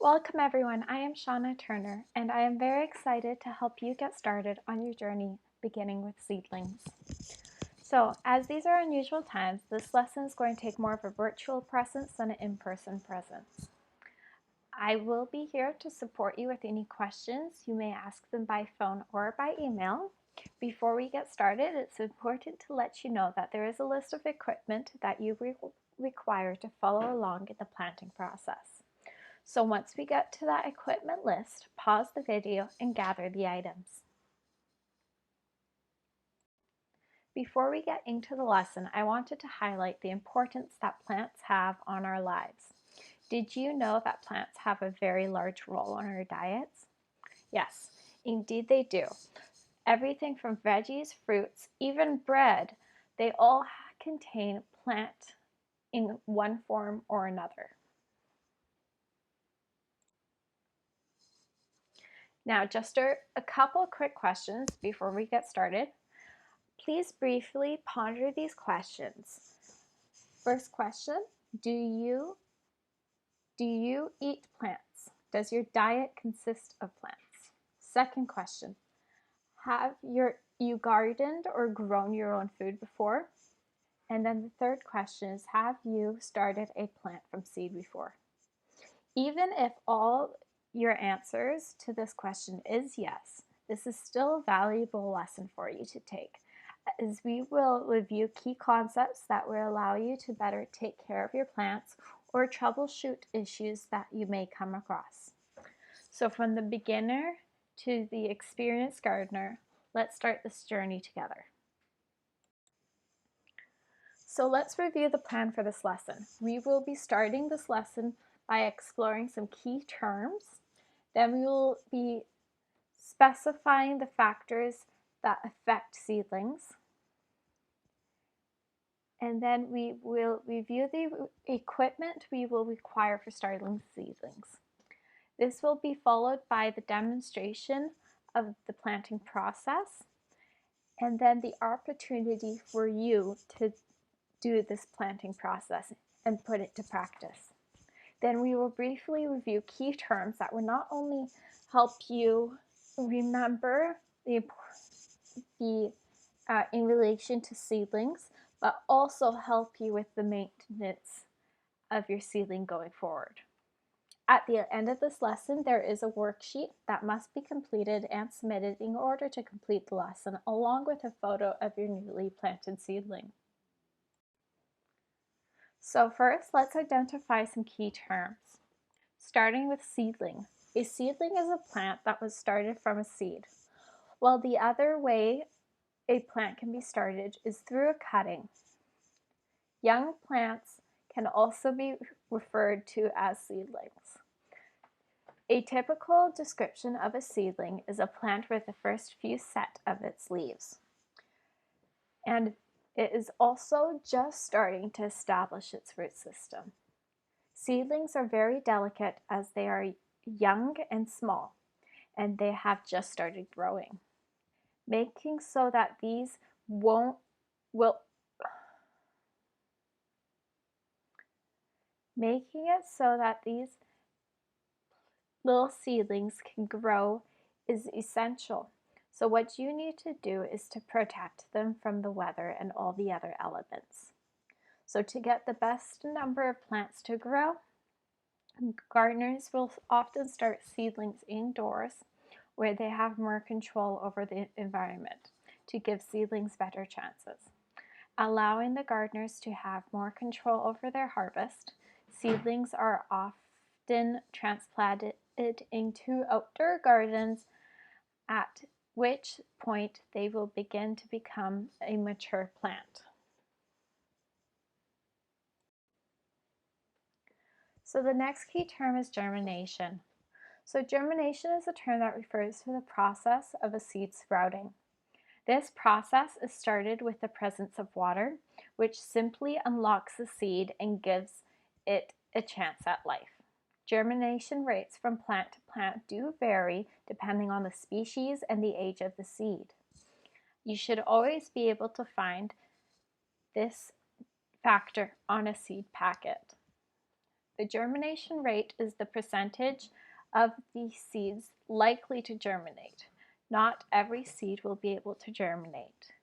Welcome everyone, I am Shauna Turner and I am very excited to help you get started on your journey beginning with seedlings. So as these are unusual times, this lesson is going to take more of a virtual presence than an in-person presence. I will be here to support you with any questions. You may ask them by phone or by email. Before we get started, it's important to let you know that there is a list of equipment that you require to follow along in the planting process. So once we get to that equipment list, pause the video and gather the items. Before we get into the lesson, I wanted to highlight the importance that plants have on our lives. Did you know that plants have a very large role in our diets? Yes, indeed they do. Everything from veggies, fruits, even bread, they all contain plant in one form or another. Now, just a couple quick questions before we get started. Please briefly ponder these questions. First question, do you eat plants? Does your diet consist of plants? Second question, have you gardened or grown your own food before? And then the third question is, have you started a plant from seed before? Even if all your answers to this question is yes, this is still a valuable lesson for you to take, as we will review key concepts that will allow you to better take care of your plants or troubleshoot issues that you may come across. So from the beginner to the experienced gardener, let's start this journey together. So let's review the plan for this lesson. We will be starting this lesson by exploring some key terms. Then we will be specifying the factors that affect seedlings. And then we will review the equipment we will require for starting seedlings. This will be followed by the demonstration of the planting process, and then the opportunity for you to do this planting process and put it to practice. Then we will briefly review key terms that will not only help you remember in relation to seedlings, but also help you with the maintenance of your seedling going forward. At the end of this lesson, there is a worksheet that must be completed and submitted in order to complete the lesson, along with a photo of your newly planted seedling. So first, let's identify some key terms. Starting with seedling. A seedling is a plant that was started from a seed, while the other way a plant can be started is through a cutting. Young plants can also be referred to as seedlings. A typical description of a seedling is a plant with the first few set of its leaves, and it is also just starting to establish its root system. Seedlings are very delicate as they are young and small, and they have just started growing, making it so that these little seedlings can grow is essential. So what you need to do is to protect them from the weather and all the other elements. So to get the best number of plants to grow, gardeners will often start seedlings indoors where they have more control over the environment to give seedlings better chances. Allowing the gardeners to have more control over their harvest, seedlings are often transplanted into outdoor gardens, at which point they will begin to become a mature plant. So the next key term is germination. So germination is a term that refers to the process of a seed sprouting. This process is started with the presence of water, which simply unlocks the seed and gives it a chance at life. Germination rates from plant to plant do vary depending on the species and the age of the seed. You should always be able to find this factor on a seed packet. The germination rate is the percentage of the seeds likely to germinate. Not every seed will be able to germinate.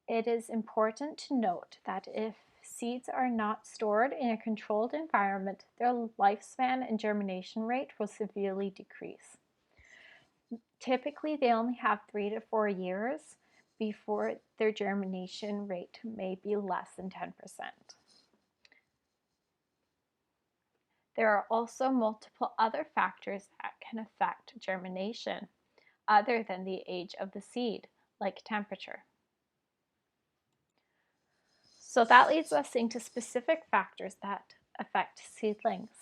It is important to note that if seeds are not stored in a controlled environment, their lifespan and germination rate will severely decrease. Typically, they only have 3 to 4 years before their germination rate may be less than 10%. There are also multiple other factors that can affect germination other than the age of the seed, like temperature. So that leads us into specific factors that affect seedlings.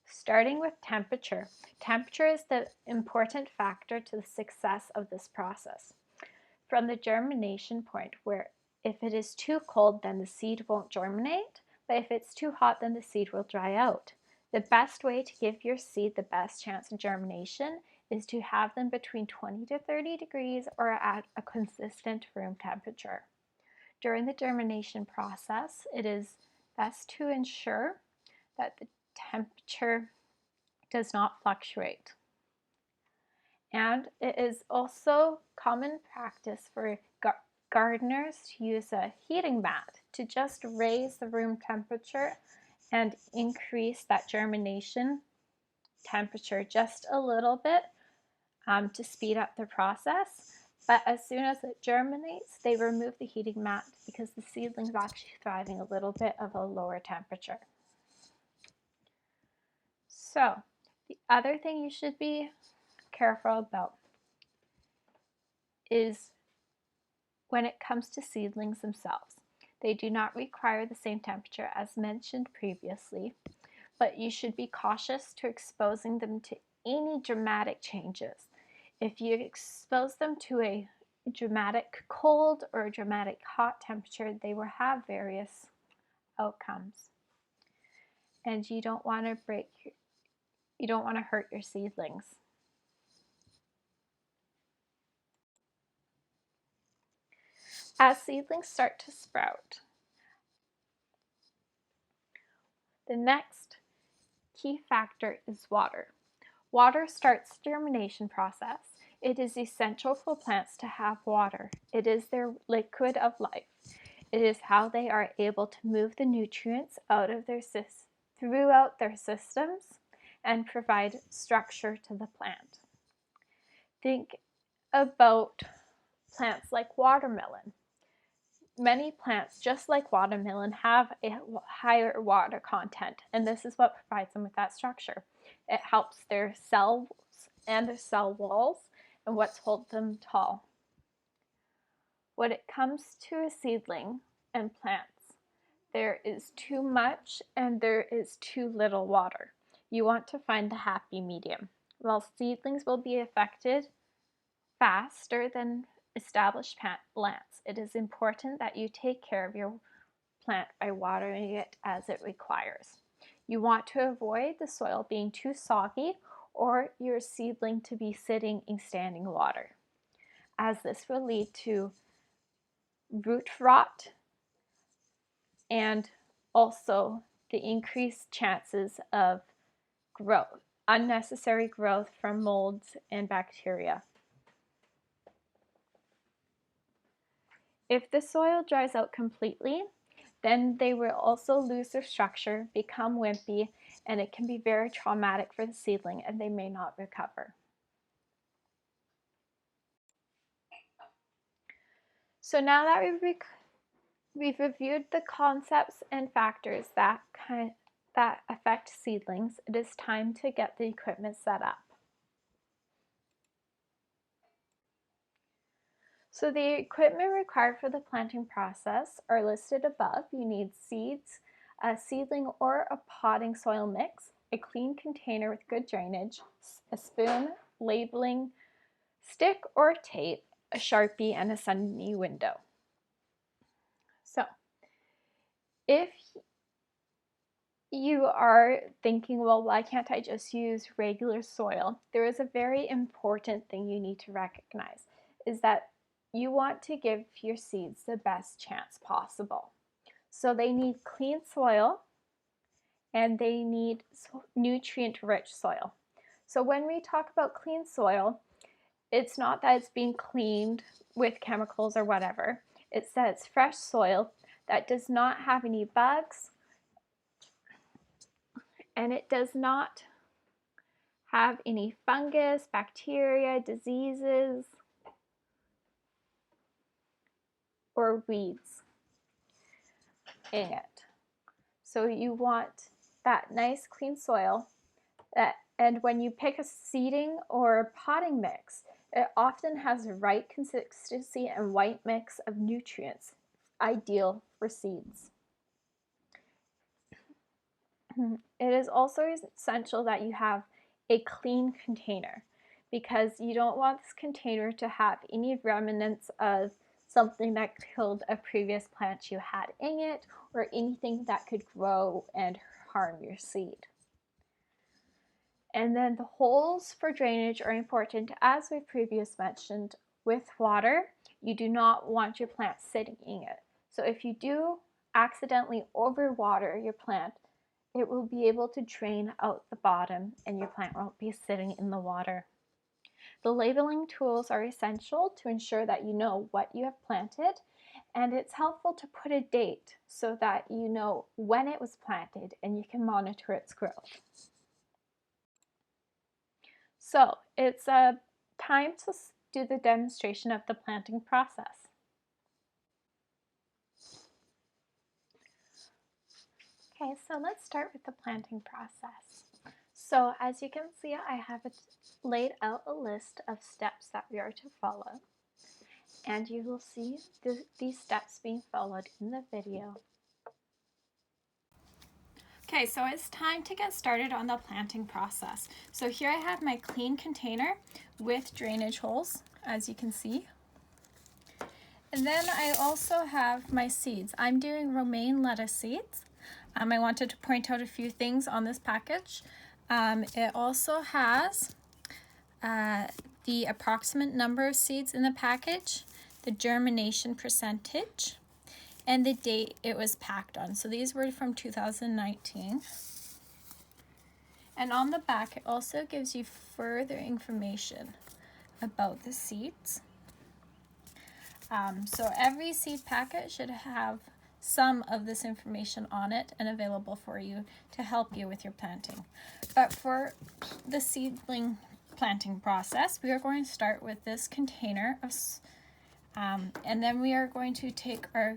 Starting with temperature. Temperature is the important factor to the success of this process. From the germination point, where if it is too cold, then the seed won't germinate, but if it's too hot, then the seed will dry out. The best way to give your seed the best chance of germination is to have them between 20 to 30 degrees or at a consistent room temperature. During the germination process, it is best to ensure that the temperature does not fluctuate. And it is also common practice for gardeners to use a heating mat to just raise the room temperature and increase that germination temperature just a little bit to speed up the process. But as soon as it germinates, they remove the heating mat because the seedling is actually thriving a little bit of a lower temperature. So the other thing you should be careful about is when it comes to seedlings themselves. They do not require the same temperature as mentioned previously, but you should be cautious to exposing them to any dramatic changes. If you expose them to a dramatic cold or a dramatic hot temperature, they will have various outcomes. And you don't want to hurt your seedlings. As seedlings start to sprout, the next key factor is water. Water starts the germination process. It is essential for plants to have water. It is their liquid of life. It is how they are able to move the nutrients out of throughout their systems and provide structure to the plant. Think about plants like watermelon. Many plants, just like watermelon, have a higher water content, and this is what provides them with that structure. It helps their cells and their cell walls and what's hold them tall. When it comes to a seedling and plants, there is too much and there is too little water. You want to find the happy medium. While seedlings will be affected faster than established plants, it is important that you take care of your plant by watering it as it requires. You want to avoid the soil being too soggy or your seedling to be sitting in standing water, as this will lead to root rot and also the increased chances of growth, unnecessary growth from molds and bacteria. If the soil dries out completely, then they will also lose their structure, become wimpy, and it can be very traumatic for the seedling and they may not recover. So now that we've reviewed the concepts and factors that affect seedlings, it is time to get the equipment set up. So the equipment required for the planting process are listed above. You need seeds, a seedling or a potting soil mix, a clean container with good drainage, a spoon, labeling stick or tape, a Sharpie, and a sunny window. So if you are thinking, well, why can't I just use regular soil? There is a very important thing you need to recognize, is that you want to give your seeds the best chance possible. So they need clean soil, and they need nutrient-rich soil. So when we talk about clean soil, it's not that it's being cleaned with chemicals or whatever. It's that it's fresh soil that does not have any bugs, and it does not have any fungus, bacteria, diseases, or weeds in it. So you want that nice clean soil and when you pick a seeding or potting mix, it often has the right consistency and right mix of nutrients, ideal for seeds. It is also essential that you have a clean container because you don't want this container to have any remnants of something that killed a previous plant you had in it or anything that could grow and harm your seed. And then the holes for drainage are important, as we previously mentioned. With water, you do not want your plant sitting in it. So if you do accidentally overwater your plant, it will be able to drain out the bottom and your plant won't be sitting in the water. The labeling tools are essential to ensure that you know what you have planted, and it's helpful to put a date so that you know when it was planted and you can monitor its growth. So it's time to do the demonstration of the planting process. Okay, so let's start with the planting process. So as you can see, I have laid out a list of steps that we are to follow. And you will see these steps being followed in the video. Okay, so it's time to get started on the planting process. So here I have my clean container with drainage holes, as you can see. And then I also have my seeds. I'm doing romaine lettuce seeds. I wanted to point out a few things on this package. It also has the approximate number of seeds in the package, the germination percentage, and the date it was packed on. So these were from 2019. And on the back, it also gives you further information about the seeds. So every seed packet should have some of this information on it and available for you to help you with your planting. But for the seedling planting process, we are going to start with this container of, and then we are going to take our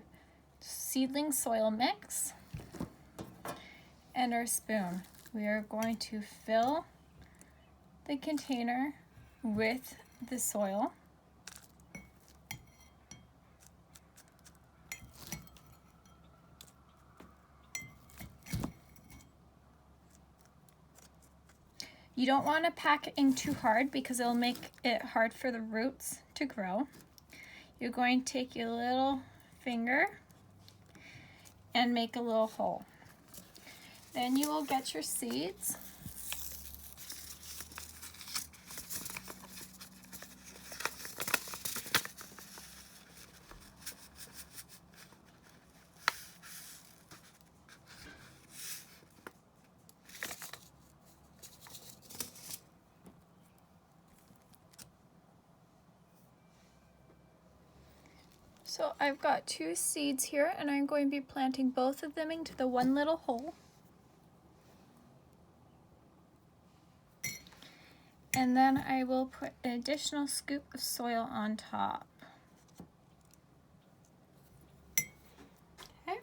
seedling soil mix and our spoon. We are going to fill the container with the soil. You don't want to pack it in too hard because it'll make it hard for the roots to grow. You're going to take your little finger and make a little hole. Then you will get your seeds. So I've got 2 seeds here and I'm going to be planting both of them into the one little hole. And then I will put an additional scoop of soil on top. Okay,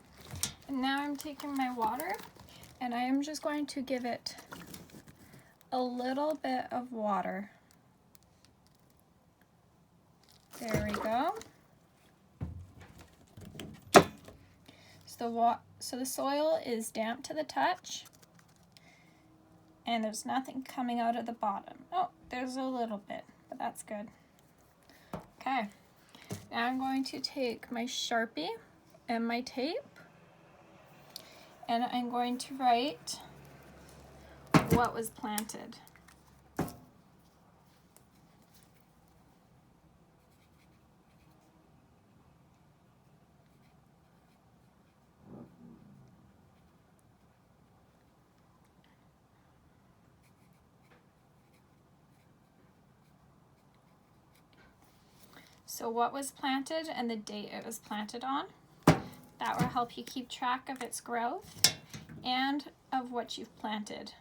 and now I'm taking my water and I am just going to give it a little bit of water. There we go. So the soil is damp to the touch and there's nothing coming out of the bottom. Oh, there's a little bit, but that's good. Okay, now I'm going to take my Sharpie and my tape and I'm going to write what was planted. So what was planted and the date it was planted on. That will help you keep track of its growth and of what you've planted.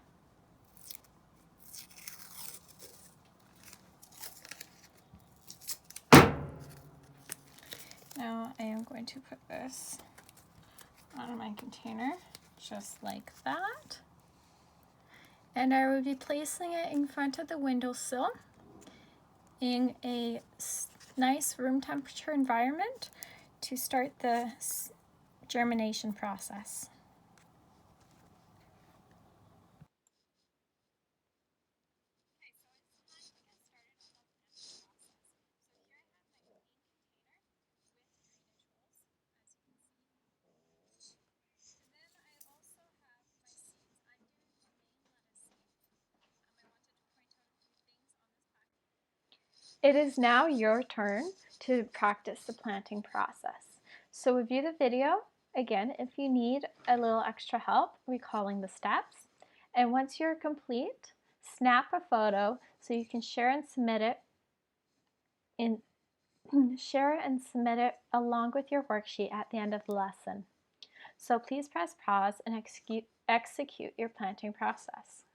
Now I am going to put this on my container just like that. And I will be placing it in front of the windowsill in a nice room temperature environment to start the germination process. It is now your turn to practice the planting process. So review the video, again, if you need a little extra help recalling the steps. And once you're complete, snap a photo so you can share and submit it along with your worksheet at the end of the lesson. So please press pause and execute your planting process.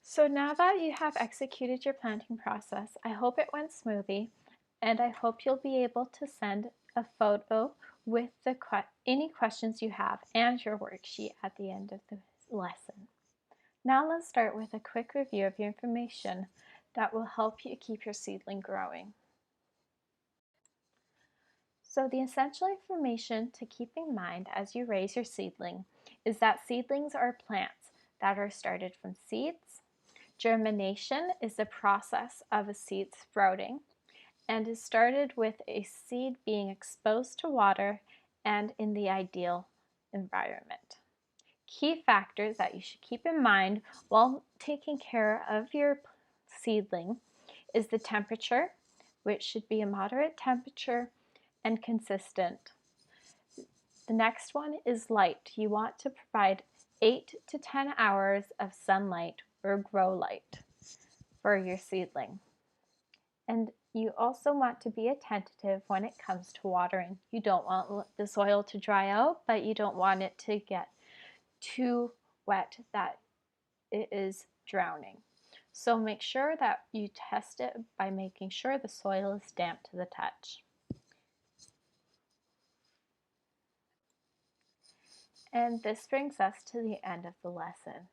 So now that you have executed your planting process, I hope it went smoothly, and I hope you'll be able to send a photo with any questions you have and your worksheet at the end of the lesson. Now let's start with a quick review of your information that will help you keep your seedling growing. So the essential information to keep in mind as you raise your seedling is that seedlings are plants that are started from seeds. Germination is the process of a seed sprouting and is started with a seed being exposed to water and in the ideal environment. Key factors that you should keep in mind while taking care of your seedling is the temperature, which should be a moderate temperature and consistent. The next one is light. You want to provide 8 to 10 hours of sunlight or grow light for your seedling. And you also want to be attentive when it comes to watering. You don't want the soil to dry out, but you don't want it to get too wet that it is drowning. So make sure that you test it by making sure the soil is damp to the touch. And this brings us to the end of the lesson.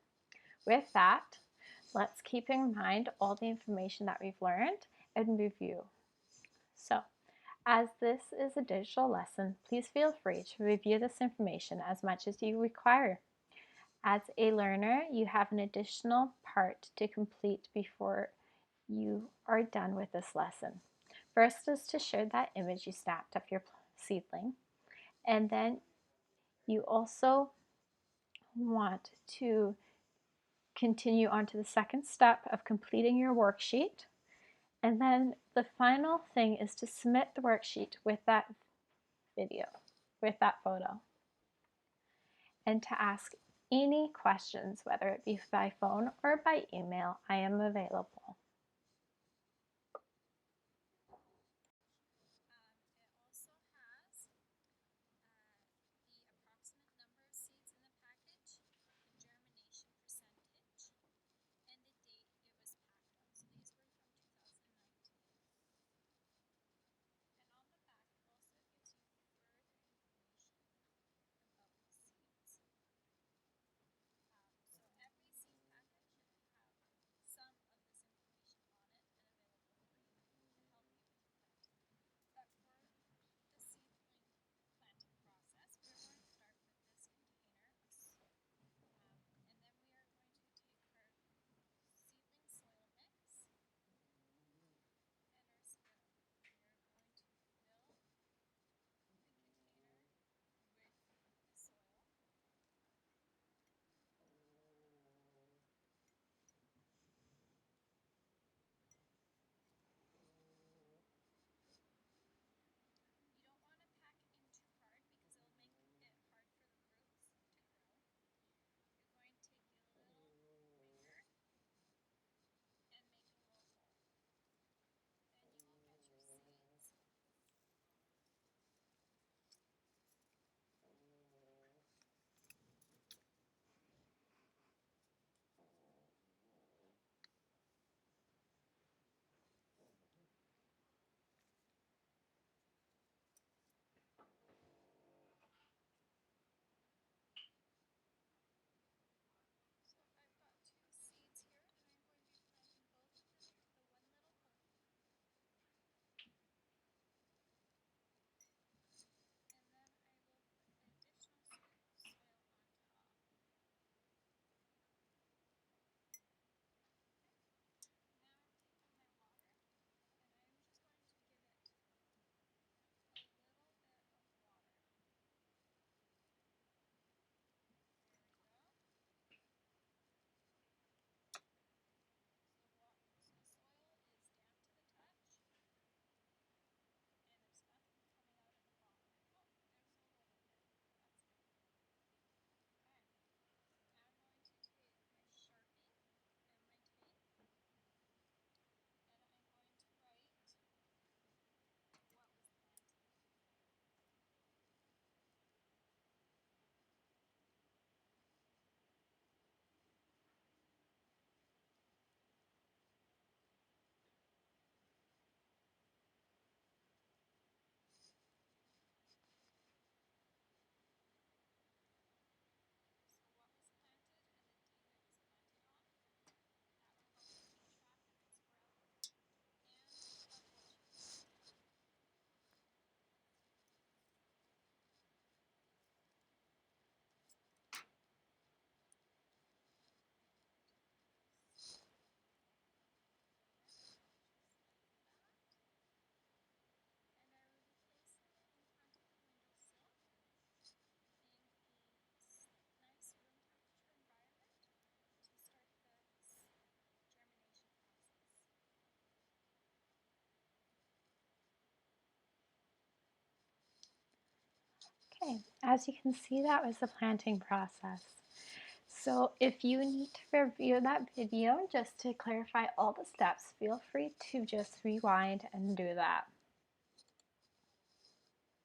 With that, let's keep in mind all the information that we've learned and review. So, as this is a digital lesson, please feel free to review this information as much as you require. As a learner, you have an additional part to complete before you are done with this lesson. First is to share that image you snapped of your seedling, and then you also want to continue on to the second step of completing your worksheet. And then the final thing is to submit the worksheet with that video, with that photo. And to ask any questions, whether it be by phone or by email, I am available. Okay, as you can see, that was the planting process. So if you need to review that video just to clarify all the steps, feel free to just rewind and do that.